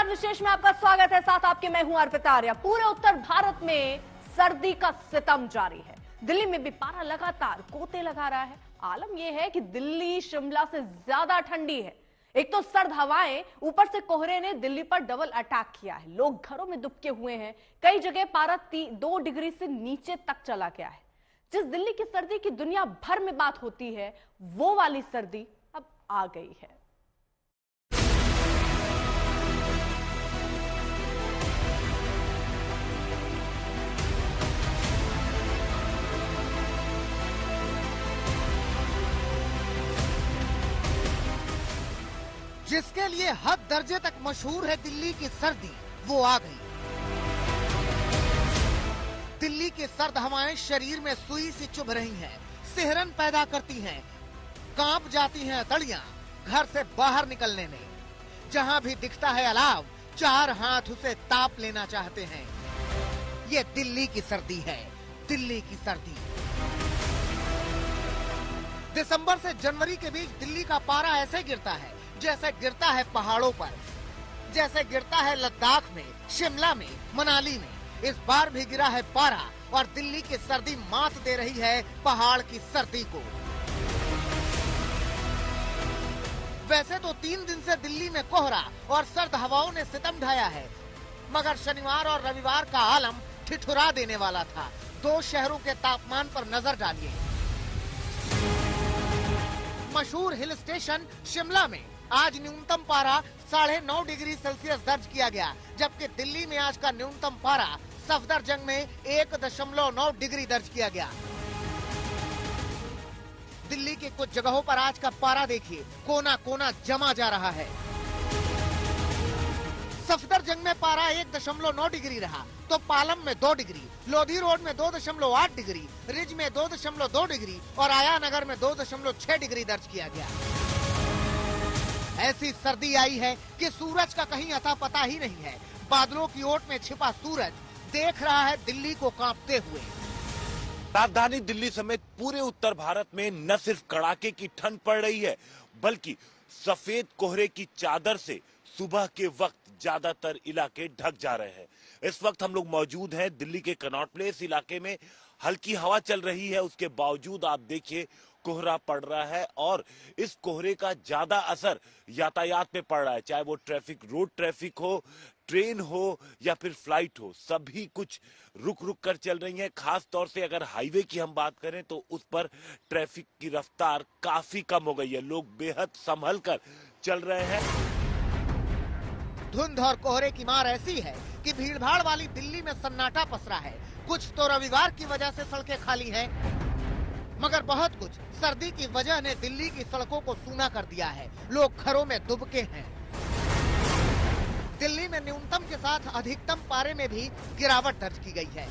नमस्कार, विशेष में आपका स्वागत है। साथ आपके मैं हूं अर्पिता आर्या। पूरे उत्तर भारत में सर्दी का सितम जारी है। दिल्ली में भी पारा लगातार कोते लगा रहा है। आलम यह है कि दिल्ली शिमला से ज्यादा ठंडी है। एक तो सर्द हवाएं, ऊपर से कोहरे ने दिल्ली पर डबल अटैक किया है। लोग घरों में दुबके हुए हैं। कई जगह पारा 2 डिग्री से नीचे तक चला गया है। जिस दिल्ली की सर्दी की दुनिया भर में बात होती है, वो वाली सर्दी अब आ गई है। जिसके लिए हद दर्जे तक मशहूर है दिल्ली की सर्दी, वो आ गई। दिल्ली की सर्द हवाएं शरीर में सुई सी चुभ रही हैं, सिहरन पैदा करती हैं, कांप जाती हैं तड़ियां घर से बाहर निकलने में। जहां भी दिखता है अलाव, 4 हाथ उसे ताप लेना चाहते हैं। ये दिल्ली की सर्दी है, दिल्ली की सर्दी। दिसंबर से जनवरी के बीच दिल्ली का पारा ऐसे गिरता है जैसे गिरता है पहाड़ों पर, जैसे गिरता है लद्दाख में, शिमला में, मनाली में। इस बार भी गिरा है पारा और दिल्ली की सर्दी मात दे रही है पहाड़ की सर्दी को। वैसे तो 3 दिन से दिल्ली में कोहरा और सर्द हवाओं ने सितम ढाया है, मगर शनिवार और रविवार का आलम ठिठुरा देने वाला था। 2 शहरों के तापमान पर नजर डालिए। मशहूर हिल स्टेशन शिमला में आज न्यूनतम पारा 9.5 डिग्री सेल्सियस दर्ज किया गया, जबकि दिल्ली में आज का न्यूनतम पारा सफदरजंग में 1.9 डिग्री दर्ज किया गया। दिल्ली के कुछ जगहों पर आज का पारा देखिए, कोना कोना जमा जा रहा है। सफदरजंग में पारा 1.9 डिग्री रहा, तो पालम में 2 डिग्री, लोधी रोड में 2.8 डिग्री, रिज में 2.2 डिग्री और आया नगर में 2.6 डिग्री दर्ज किया गया। ऐसी सर्दी आई है कि सूरज का कहीं अता पता ही नहीं है। बादलों की ओट में छिपा सूरज देख रहा है दिल्ली को कांपते हुए। राजधानी दिल्ली समेत पूरे उत्तर भारत में न सिर्फ कड़ाके की ठंड पड़ रही है, बल्कि सफेद कोहरे की चादर से सुबह के वक्त ज्यादातर इलाके ढक जा रहे हैं। इस वक्त हम लोग मौजूद हैं दिल्ली के कनॉट प्लेस इलाके में। हल्की हवा चल रही है, उसके बावजूद आप देखिए कोहरा पड़ रहा है और इस कोहरे का ज्यादा असर यातायात पे पड़ रहा है। चाहे वो ट्रैफिक, रोड ट्रैफिक हो, ट्रेन हो या फिर फ्लाइट हो, सभी कुछ रुक रुक कर चल रही है। खास तौर से अगर हाईवे की हम बात करें तो उस पर ट्रैफिक की रफ्तार काफी कम हो गई है। लोग बेहद संभल कर चल रहे हैं। धुंध और कोहरे की मार ऐसी है कि भीड़भाड़ वाली दिल्ली में सन्नाटा पसरा है। कुछ तो रविवार की वजह से सड़कें खाली हैं, मगर बहुत कुछ सर्दी की वजह ने दिल्ली की सड़कों को सूना कर दिया है। लोग घरों में दुबके हैं। दिल्ली में न्यूनतम के साथ अधिकतम पारे में भी गिरावट दर्ज की गई है।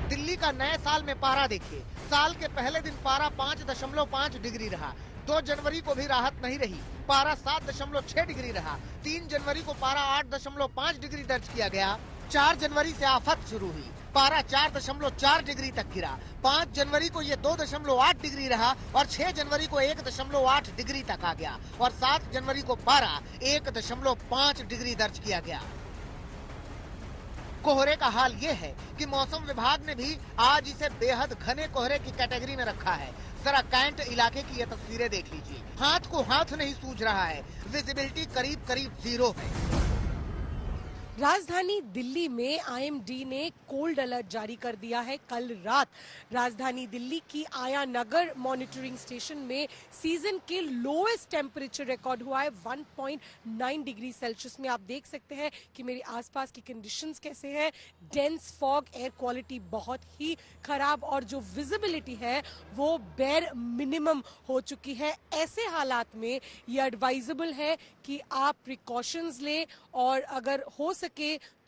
दिल्ली का नए साल में पारा देखिए। साल के पहले दिन पारा 5.5 डिग्री रहा। 2 जनवरी को भी राहत नहीं रही, पारा 7.6 डिग्री रहा। 3 जनवरी को पारा 8.5 डिग्री दर्ज किया गया। 4 जनवरी से आफत शुरू हुई, पारा 4.4 डिग्री तक गिरा। 5 जनवरी को ये 2.8 डिग्री रहा और 6 जनवरी को 1.8 डिग्री तक आ गया और 7 जनवरी को पारा 1.5 डिग्री दर्ज किया गया। कोहरे का हाल ये है कि मौसम विभाग ने भी आज इसे बेहद घने कोहरे की कैटेगरी में रखा है। जरा कैंट इलाके की ये तस्वीरें देख लीजिए। हाथ को हाथ नहीं सूझ रहा है, विजिबिलिटी करीब करीब 0 है। राजधानी दिल्ली में आईएमडी ने कोल्ड अलर्ट जारी कर दिया है। कल रात राजधानी दिल्ली की आया नगर मॉनिटरिंग स्टेशन में सीजन के लोएस्ट टेम्परेचर रिकॉर्ड हुआ है 1.9 डिग्री सेल्सियस में। आप देख सकते हैं कि मेरे आसपास की कंडीशंस कैसे हैं। डेंस फॉग, एयर क्वालिटी बहुत ही खराब और जो विजिबिलिटी है वो बेर मिनिमम हो चुकी है। ऐसे हालात में ये एडवाइजेबल है कि आप प्रिकॉशंस लें और अगर हो सके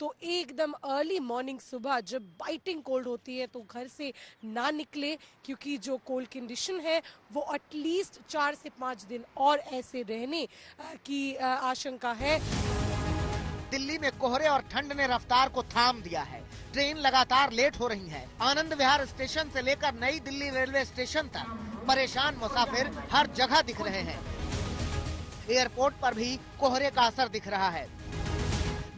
तो एकदम अर्ली मॉर्निंग सुबह जब बाइटिंग कोल्ड होती है तो घर से ना निकले, क्योंकि जो कोल्ड कंडीशन है वो एटलीस्ट 4 से 5 दिन और ऐसे रहने की आशंका है। दिल्ली में कोहरे और ठंड ने रफ्तार को थाम दिया है। ट्रेन लगातार लेट हो रही है। आनंद विहार स्टेशन से लेकर नई दिल्ली रेलवे स्टेशन तक परेशान मुसाफिर हर जगह दिख रहे हैं। एयरपोर्ट पर भी कोहरे का असर दिख रहा है।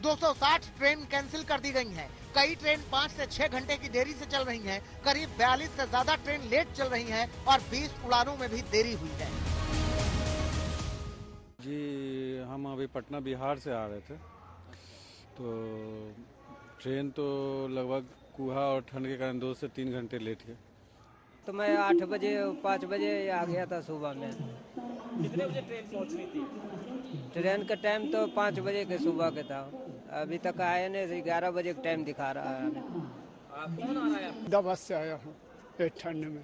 260 ट्रेन कैंसिल कर दी गई हैं। कई ट्रेन 5 से 6 घंटे की देरी से चल रही हैं। करीब 42 से ज्यादा ट्रेन लेट चल रही हैं और 20 उड़ानों में भी देरी हुई है। जी हम अभी पटना बिहार से आ रहे थे, तो ट्रेन तो लगभग कुहा और ठंड के कारण 2 से 3 घंटे लेट है। तो मैं 8 बजे 5 बजे आ गया था सुबह में। कितने बजे ट्रेन पहुंचनी थी? ट्रेन का टाइम तो 5 बजे के सुबह के था, अभी तक आए नहीं। 11 बजे का टाइम दिखा रहा है। कौन आ रहा है? फरीदाबाद से आया हूँ ठंड में।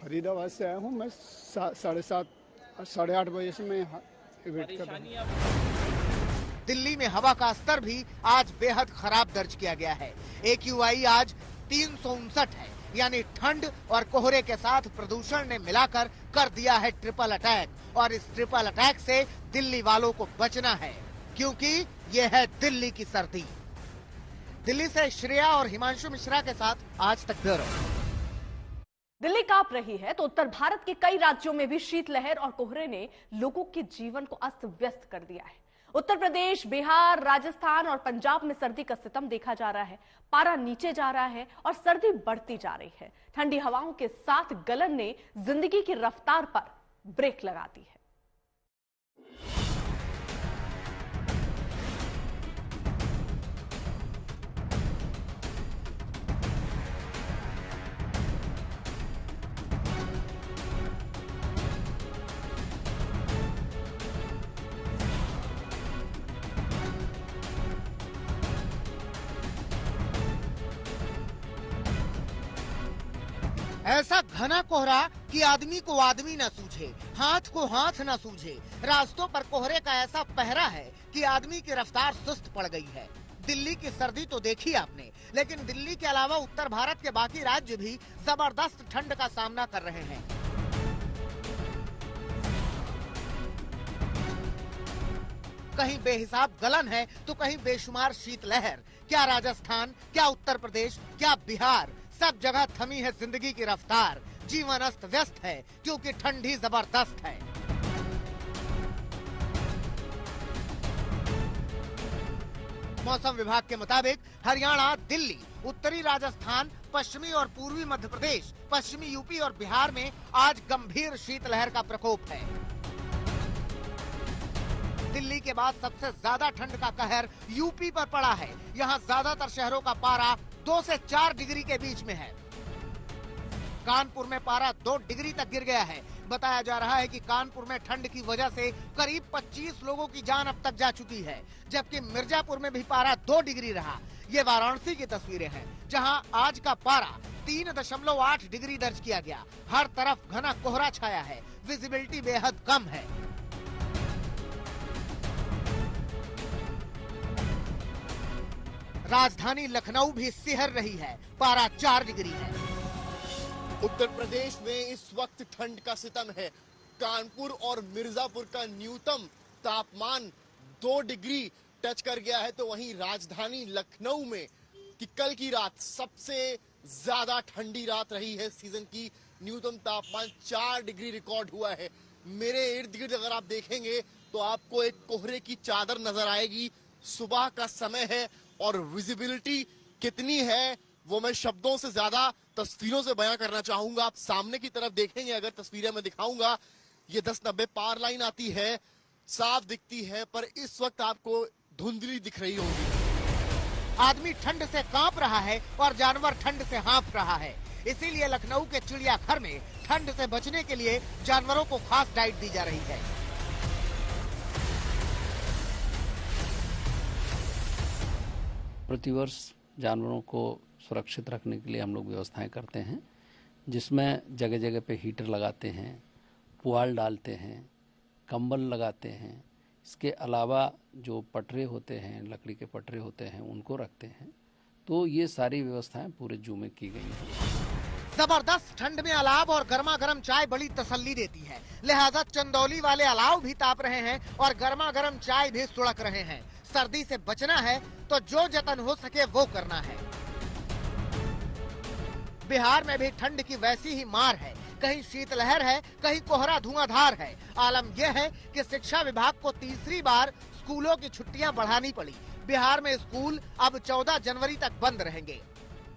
फरीदाबाद से आया हूँ मैं 7:30 साढ़े 8 बजे से मैं यहाँ वेट कर रहा हूँ। दिल्ली में हवा का स्तर भी आज बेहद खराब दर्ज किया गया है। AQI आज 359 है, यानी ठंड और कोहरे के साथ प्रदूषण ने मिलाकर कर दिया है ट्रिपल अटैक। और इस ट्रिपल अटैक से दिल्ली वालों को बचना है, क्योंकि ये है दिल्ली की सर्दी। दिल्ली से श्रेया और हिमांशु मिश्रा के साथ आज तक ब्यूरो। दिल्ली कांप रही है तो उत्तर भारत के कई राज्यों में भी शीतलहर और कोहरे ने लोगों के जीवन को अस्त व्यस्त कर दिया है। उत्तर प्रदेश, बिहार, राजस्थान और पंजाब में सर्दी का सितम देखा जा रहा है। पारा नीचे जा रहा है और सर्दी बढ़ती जा रही है। ठंडी हवाओं के साथ गलन ने जिंदगी की रफ्तार पर ब्रेक लगा दी है। ऐसा घना कोहरा कि आदमी को आदमी न सूझे, हाथ को हाथ न सूझे। रास्तों पर कोहरे का ऐसा पहरा है कि आदमी की रफ्तार सुस्त पड़ गई है। दिल्ली की सर्दी तो देखी आपने, लेकिन दिल्ली के अलावा उत्तर भारत के बाकी राज्य भी जबरदस्त ठंड का सामना कर रहे हैं। कहीं बेहिसाब गलन है तो कहीं बेशुमार शीतलहर। क्या राजस्थान, क्या उत्तर प्रदेश, क्या बिहार, सब जगह थमी है जिंदगी की रफ्तार। जीवन अस्त व्यस्त है क्योंकि ठंडी जबरदस्त है। मौसम विभाग के मुताबिक हरियाणा, दिल्ली, उत्तरी राजस्थान, पश्चिमी और पूर्वी मध्य प्रदेश, पश्चिमी यूपी और बिहार में आज गंभीर शीतलहर का प्रकोप है। दिल्ली के बाद सबसे ज्यादा ठंड का कहर यूपी पर पड़ा है। यहाँ ज्यादातर शहरों का पारा 2 से 4 डिग्री के बीच में है। कानपुर में पारा 2 डिग्री तक गिर गया है। बताया जा रहा है कि कानपुर में ठंड की वजह से करीब 25 लोगों की जान अब तक जा चुकी है, जबकि मिर्जापुर में भी पारा 2 डिग्री रहा। ये वाराणसी की तस्वीरें हैं, जहां आज का पारा 3.8 डिग्री दर्ज किया गया। हर तरफ घना कोहरा छाया है, विजिबिलिटी बेहद कम है। राजधानी लखनऊ भी सिहर रही है, पारा 4 डिग्री है। उत्तर प्रदेश में इस वक्त ठंड का सितम है। कानपुर और मिर्जापुर का न्यूनतम तापमान 2 डिग्री टच कर गया है, तो वहीं राजधानी लखनऊ में कि कल की रात सबसे ज्यादा ठंडी रात रही है सीजन की। न्यूनतम तापमान 4 डिग्री रिकॉर्ड हुआ है। मेरे इर्द गिर्द अगर आप देखेंगे तो आपको एक कोहरे की चादर नजर आएगी। सुबह का समय है और विजिबिलिटी कितनी है वो मैं शब्दों से ज्यादा तस्वीरों से बयां करना चाहूंगा। आप सामने की तरफ देखेंगे, अगर तस्वीरें मैं दिखाऊंगा, ये 10-90 पार लाइन आती है, साफ दिखती है, पर इस वक्त आपको धुंधली दिख रही होगी। आदमी ठंड से कांप रहा है और जानवर ठंड से हाँफ रहा है। इसीलिए लखनऊ के चिड़ियाघर में ठंड से बचने के लिए जानवरों को खास डाइट दी जा रही है। प्रतिवर्ष जानवरों को सुरक्षित रखने के लिए हम लोग व्यवस्थाएं करते हैं, जिसमें जगह जगह पे हीटर लगाते हैं, पुआल डालते हैं, कंबल लगाते हैं। इसके अलावा जो पटरे होते हैं, लकड़ी के पटरे होते हैं, उनको रखते हैं। तो ये सारी व्यवस्थाएं पूरे जू में की गई हैं। जबरदस्त ठंड में अलाव और गर्मा गर्म चाय बड़ी तसल्ली देती है, लिहाजा चंदौली वाले अलाव भी ताप रहे हैं और गर्मा गर्म चाय भी सुड़क रहे हैं। सर्दी से बचना है तो जो जतन हो सके वो करना है। बिहार में भी ठंड की वैसी ही मार है। कहीं शीतलहर है, कहीं कोहरा धुआंधार है। आलम यह है कि शिक्षा विभाग को तीसरी बार स्कूलों की छुट्टियां बढ़ानी पड़ी। बिहार में स्कूल अब 14 जनवरी तक बंद रहेंगे।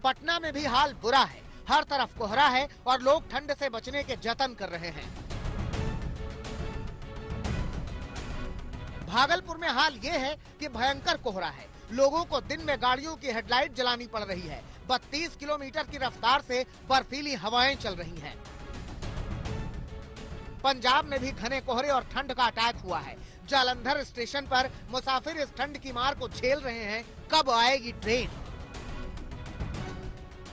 पटना में भी हाल बुरा है, हर तरफ कोहरा है और लोग ठंड से बचने के जतन कर रहे हैं। भागलपुर में हाल ये है कि भयंकर कोहरा है, लोगों को दिन में गाड़ियों की हेडलाइट जलानी पड़ रही है। 32 किलोमीटर की रफ्तार से बर्फीली हवाएं चल रही हैं। पंजाब में भी घने कोहरे और ठंड का अटैक हुआ है। जालंधर स्टेशन पर मुसाफिर इस ठंड की मार को झेल रहे हैं, कब आएगी ट्रेन।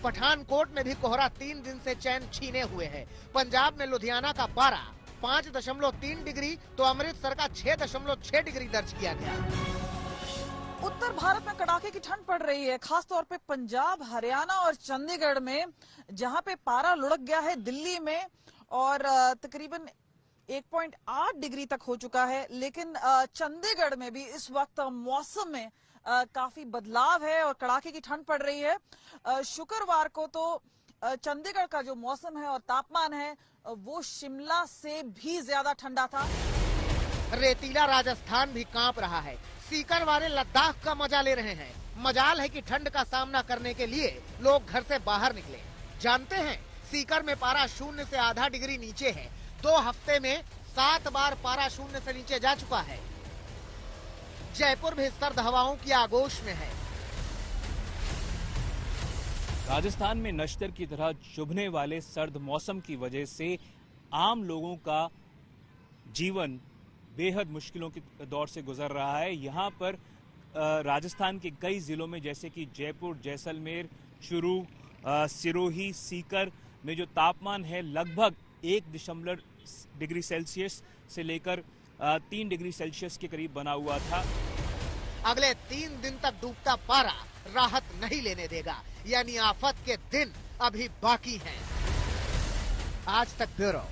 पठानकोट में भी कोहरा 3 दिन से चैन छीने हुए है। पंजाब में लुधियाना का पारा 5.3 डिग्री तो अमृतसर का 6.6 डिग्री दर्ज किया गया। उत्तर भारत में कड़ाके की ठंड पड़ रही है, खासतौर पे पंजाब, हरियाणा और चंडीगढ़ में, जहां पे पारा लुढ़क गया है। दिल्ली में और तकरीबन 1.8 डिग्री तक हो चुका है। लेकिन चंडीगढ़ में भी इस वक्त मौसम में काफी बदलाव है और कड़ाके की ठंड पड़ रही है। शुक्रवार को तो चंडीगढ़ का जो मौसम है और तापमान है वो शिमला से भी ज्यादा ठंडा था। रेतीला राजस्थान भी कांप रहा है। सीकर वाले लद्दाख का मजा ले रहे हैं। मजाल है कि ठंड का सामना करने के लिए लोग घर से बाहर निकले। जानते हैं सीकर में पारा 0 से आधा डिग्री नीचे है। 2 हफ्ते में 7 बार पारा 0 से नीचे जा चुका है। जयपुर भी सर्द हवाओं की आगोश में है। राजस्थान में नश्तर की तरह चुभने वाले सर्द मौसम की वजह से आम लोगों का जीवन बेहद मुश्किलों के दौर से गुजर रहा है। यहाँ पर राजस्थान के कई जिलों में जैसे कि जयपुर, जैसलमेर, चुरू, सिरोही, सीकर में जो तापमान है लगभग 1 डिग्री सेल्सियस से लेकर 3 डिग्री सेल्सियस के करीब बना हुआ था। अगले 3 दिन तक डूबता पारा राहत नहीं लेने देगा, यानी आफत के दिन अभी बाकी हैं। आज तक ब्यूरो।